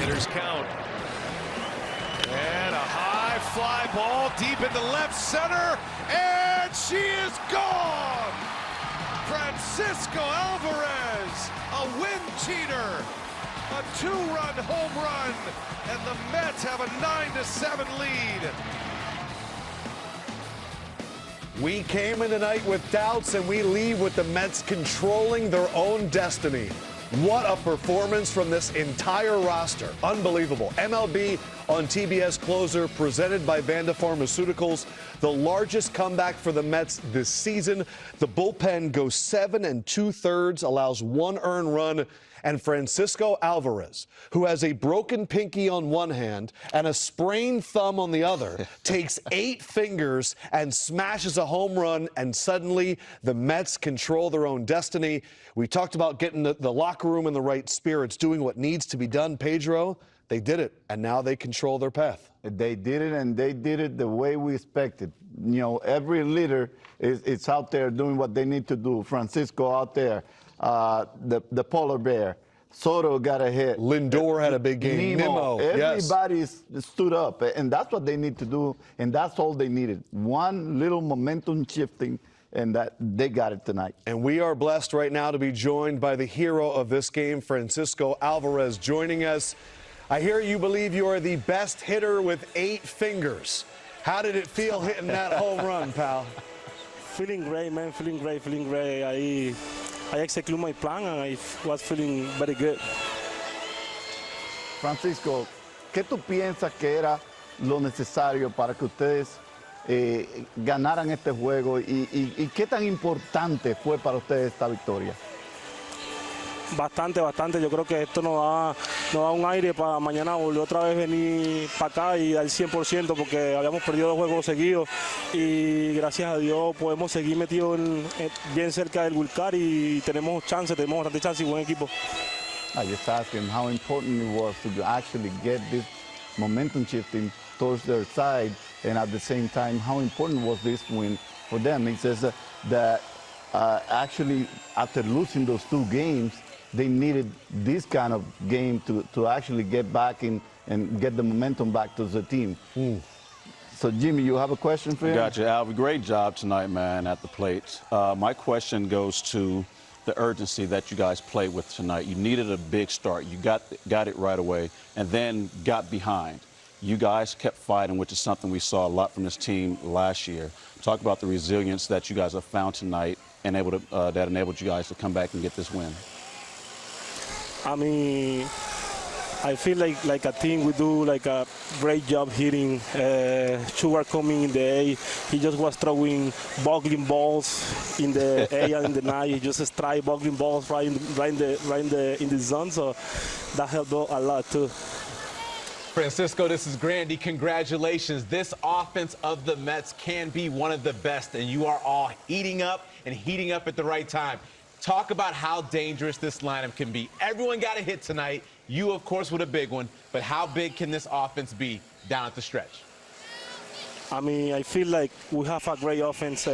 Sanders count. And a high fly ball deep into left center, and she is gone! Francisco Alvarez, a win cheater, a 2-run home run, and the Mets have a 9-7 lead. We came in tonight with doubts, and we leave with the Mets controlling their own destiny. What a performance from this entire roster. Unbelievable. MLB on TBS closer, presented by Vanda Pharmaceuticals. The largest comeback for the Mets this season. The bullpen goes 7 2/3, allows 1 earned run. And Francisco Alvarez, who has a broken pinky on one hand and a sprained thumb on the other, takes 8 fingers and smashes a home run, and suddenly the Mets control their own destiny. We talked about getting the locker room in the right spirits, doing what needs to be done. Pedro, they did it, and now they control their path. They did it, and they did it the way we expected. You know, every leader is out there doing what they need to do. Francisco out there. The polar bear. Soto got a hit. Lindor had a big game. Nimmo. Everybody stood up, and that's what they need to do, and that's all they needed. One little momentum shifting, and that they got it tonight. And we are blessed right now to be joined by the hero of this game, Francisco Alvarez, joining us. I hear you believe you are the best hitter with 8 fingers. How did it feel hitting that home run, pal? Feeling great, man. Feeling great. I executed my plan, and I was feeling very good. Francisco, ¿qué tú piensas que era lo necesario para que ustedes ganaran este juego y qué tan importante fue para ustedes esta victoria? Bastante. Yo creo que esto nos da un aire para mañana volver otra vez venir para acá y dar 100%, porque habíamos perdido 2 juegos seguidos y gracias a Dios podemos seguir metidos bien cerca del wildcard y tenemos bastante chance y buen equipo. I just asked him how important it was to actually get this momentum shifting towards their side, and at the same time, how important was this win for them? He says that actually, after losing those 2 games, they needed this kind of game to actually get back in and get the momentum back to the team. So, Jimmy, you have a question for him? Gotcha, Alvin. Great job tonight, man, at the plate. My question goes to the urgency that you guys played with tonight. You needed a big start. You got it right away and then got behind. You guys kept fighting, which is something we saw a lot from this team last year. Talk about the resilience that you guys have found tonight and that enabled you guys to come back and get this win. I mean, I feel like a team we do like a great job hitting. Sugar coming in the A, he just was throwing boggling balls in the A and in the night. He just strike boggling balls right in the zone, so that helped a lot too. Francisco, this is Grandy. Congratulations. This offense of the Mets can be one of the best, and you are all heating up at the right time. Talk about how dangerous this lineup can be. Everyone got a hit tonight. You, of course, with a big one. But how big can this offense be down at the stretch? I mean, I feel like we have a great offense.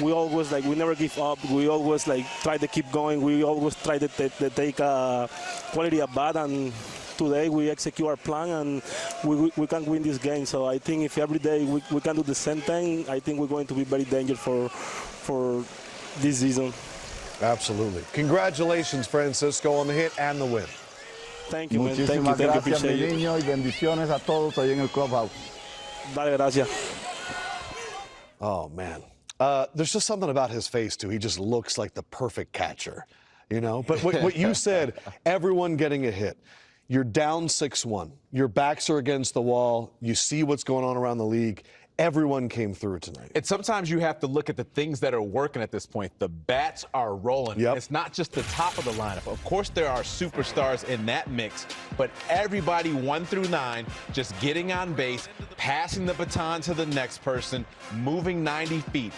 We never give up. We always try to keep going. We always try to take quality at bat, and today we execute our plan and we can win this game. So I think if every day we can do the same thing, I think we're going to be very dangerous for this season. Absolutely. Congratulations, Francisco, on the hit and the win. Thank you, man. Muchísimas gracias, mi Appreciate it. niño, y bendiciones a todos ahí en el clubhouse. Dale, gracias. Oh, man. There's just something about his face, too. He just looks like the perfect catcher, you know? But what you said, everyone getting a hit. You're down 6-1. Your backs are against the wall. You see what's going on around the league. Everyone came through tonight. And sometimes you have to look at the things that are working at this point. The bats are rolling. Yep. It's not just the top of the lineup. Of course, there are superstars in that mix, but everybody 1 through 9 just getting on base, passing the baton to the next person, moving 90 feet,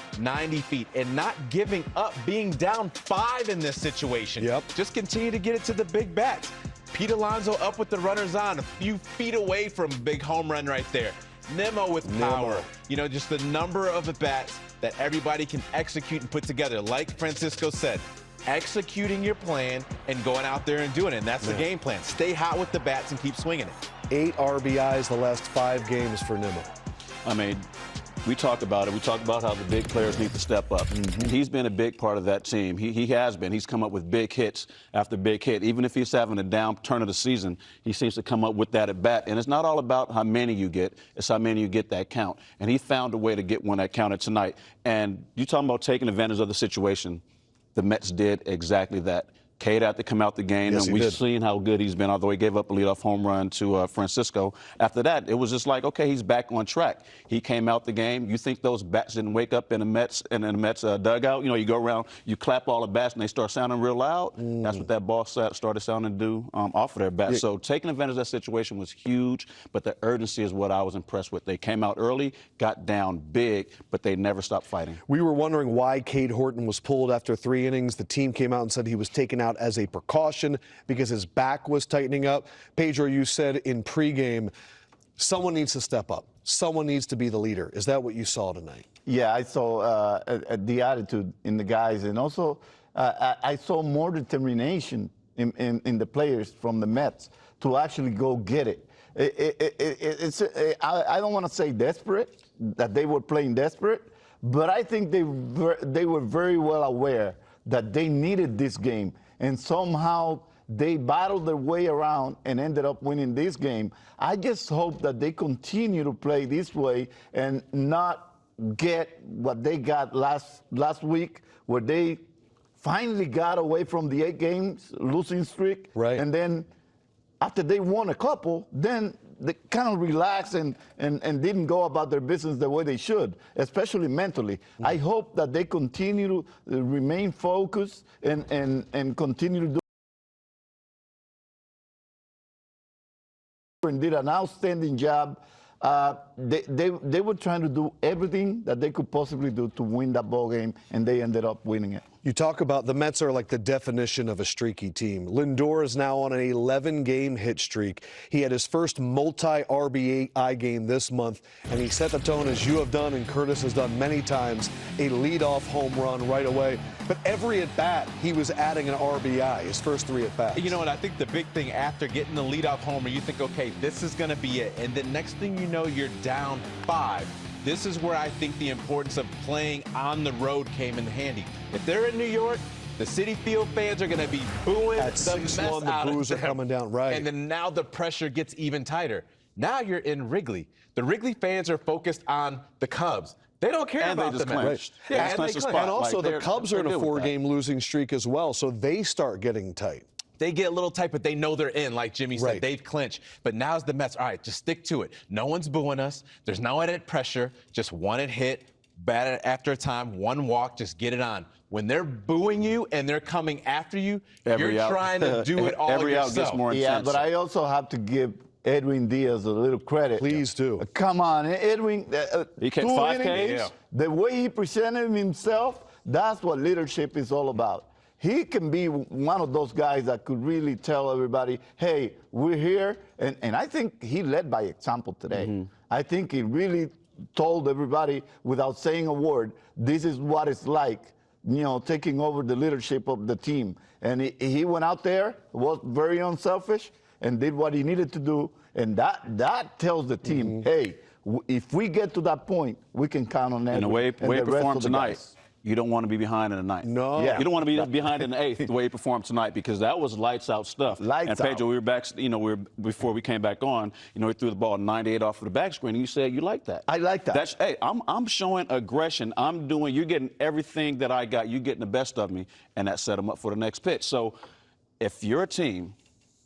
and not giving up, being down 5 in this situation. Yep. Just continue to get it to the big bats. Pete Alonso up with the runners on, a few feet away from a big home run right there. Nimmo with power. You know, just the number of at-bats that everybody can execute and put together. Like Francisco said, executing your plan and going out there and doing it. And that's the game plan. Stay hot with the bats and keep swinging it. 8 RBIs the last 5 games for Nimmo. I mean, we talk about it. We talk about how the big players need to step up. And he's been a big part of that team. He has been. He's come up with big hits after big hit. Even if he's having a down turn of the season, he seems to come up with that at bat. And it's not all about how many you get. It's how many you get that count. And he found a way to get one that counted tonight. And you talking about taking advantage of the situation. The Mets did exactly that. Cade had to come out the game, and we've seen how good he's been, although he gave up a leadoff home run to Francisco. After that, it was just like, okay, he's back on track. He came out the game. You think those bats didn't wake up in the Mets dugout? You know, you go around, you clap all the bats, and they start sounding real loud. That's what that ball started sounding to do off of their bats. So taking advantage of that situation was huge, but the urgency is what I was impressed with. They came out early, got down big, but they never stopped fighting. We were wondering why Cade Horton was pulled after 3 innings. The team came out and said he was taken out as a precaution because his back was tightening up. Pedro, you said in pregame, someone needs to step up. Someone needs to be the leader. Is that what you saw tonight? Yeah, I saw the attitude in the guys, and also I saw more determination in the players from the Mets to actually go get it. I don't want to say desperate, that they were playing desperate, but I think they were very well aware that they needed this game. And somehow they battled their way around and ended up winning this game. I just hope that they continue to play this way and not get what they got last week, where they finally got away from the 8 games losing streak. Right. And then after they won a couple, then they kind of relaxed and didn't go about their business the way they should, especially mentally. I hope that they continue to remain focused and continue to do and did an outstanding job. They were trying to do everything that they could possibly do to win that ball game, and they ended up winning it. You talk about the Mets are like the definition of a streaky team. Lindor is now on an 11-game hit streak. He had his first multi-RBI game this month, and he set the tone, as you have done and Curtis has done many times, a leadoff home run right away. But every at-bat, he was adding an RBI, his first 3 at-bats. You know what? I think the big thing after getting the leadoff homer, you think, okay, this is going to be it. And then next thing you know, you're down 5. This is where I think the importance of playing on the road came in handy. If they're in New York, the Citi Field fans are going to be booing At the mess 6-1, the out boos of are them. coming down, right. And then now the pressure gets even tighter. Now you're in Wrigley. The Wrigley fans are focused on the Cubs. They don't care And they about just the Mets. clinched. Yeah, They and just they clinched the clinch. spot. And also, Like, the they're- Cubs are in a they're good with that. 4-game losing streak as well, so they start getting tight. They get a little tight, but they know they're in, like Jimmy said. Right. They've clinched. But now's the Mets. All right, just stick to it. No one's booing us. There's no added pressure. Just one hit, bat after a time, 1 walk, just get it on. When they're booing you and they're coming after you, Every you're out. trying to do it all Every out yourself. gets more Yeah, intense. but I also have to give Edwin Diaz a little credit. Please do. Come on, Edwin. He kept 2 5 innings, Ks. The way he presented himself, that's what leadership is all about. He can be one of those guys that could really tell everybody, hey, we're here. And I think he led by example today. I think he really told everybody without saying a word, this is what it's like, you know, taking over the leadership of the team. And he went out there, was very unselfish, and did what he needed to do. And that tells the team, hey, if we get to that point, we can count on that. And the way he performed tonight, you don't want to be behind in the 9th. No. Yeah. You don't want to be behind in the 8th the way he performed tonight, because that was lights out stuff. Lights and Pedro, out. we were back, you know, before we came back on, you know, he threw the ball 98 off of the back screen, and you said you like that. I like that. Hey, I'm showing aggression. You're getting everything that I got. You're getting the best of me, and that set him up for the next pitch. So if you're a team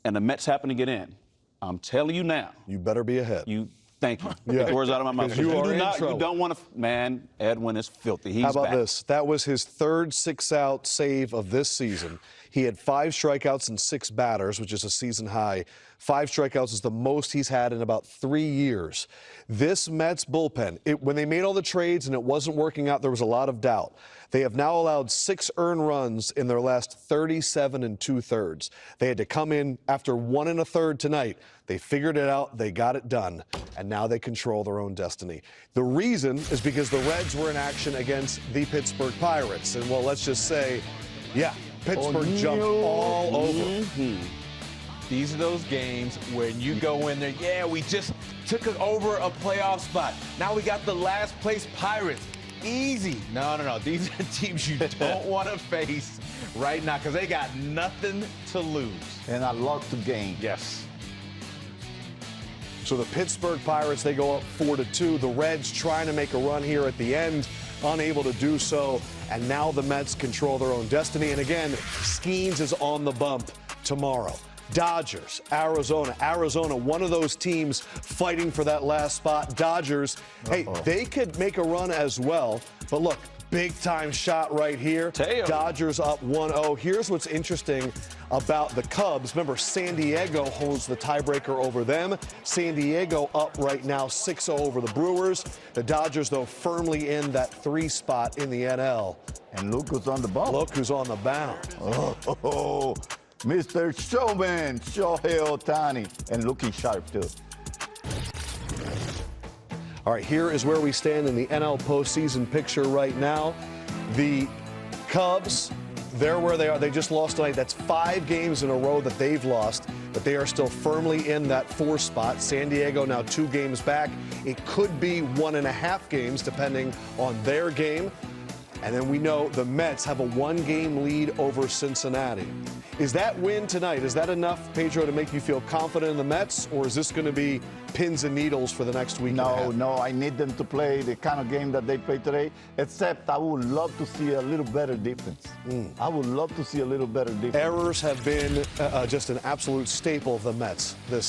and the Mets happen to get in, I'm telling you now. You better be ahead. Thank you. Yeah. Get the words out of my mouth. You are in You trouble. don't want to. Man, Edwin is filthy. He's How about back. this? That was his 3rd 6-out save of this season. He had 5 strikeouts and 6 batters, which is a season high. 5 strikeouts is the most he's had in about 3 years. This Mets bullpen, when they made all the trades and it wasn't working out, there was a lot of doubt. They have now allowed 6 earned runs in their last 37 2/3. They had to come in after 1 1/3 tonight. They figured it out. They got it done. And now they control their own destiny. The reason is because the Reds were in action against the Pittsburgh Pirates. And, well, let's just say, yeah, Pittsburgh jumped all over. These are those games when you go in there, yeah, we just took over a playoff spot. Now we got the last place Pirates. Easy. No. These are teams you don't want to face right now because they got nothing to lose. And a lot to gain. Yes. So the Pittsburgh Pirates, they go up 4-2. The Reds trying to make a run here at the end, unable to do so. And now the Mets control their own destiny. And again, Skeens is on the bump tomorrow. Dodgers, Arizona, one of those teams fighting for that last spot. Dodgers, hey, they could make a run as well. But look, big time shot right here. Dodgers up 1-0. Here's what's interesting about the Cubs. Remember, San Diego holds the tiebreaker over them. San Diego up right now 6-0 over the Brewers. The Dodgers, though, firmly in that 3 spot in the NL. And look who's on the bump. Look who's on the mound. Oh, Mr. Showman, Shohei Ohtani, and looking sharp, too. All right, here is where we stand in the NL postseason picture right now. The Cubs, they're where they are. They just lost tonight. That's 5 games in a row that they've lost, but they are still firmly in that 4 spot. San Diego now 2 games back. It could be 1.5 games, depending on their game. And then we know the Mets have a 1-game lead over Cincinnati. Is that win tonight, is that enough, Pedro, to make you feel confident in the Mets, or is this going to be pins and needles for the next week? No, I need them to play the kind of game that they played today, except I would love to see a little better defense. I would love to see a little better defense. Errors have been just an absolute staple of the Mets this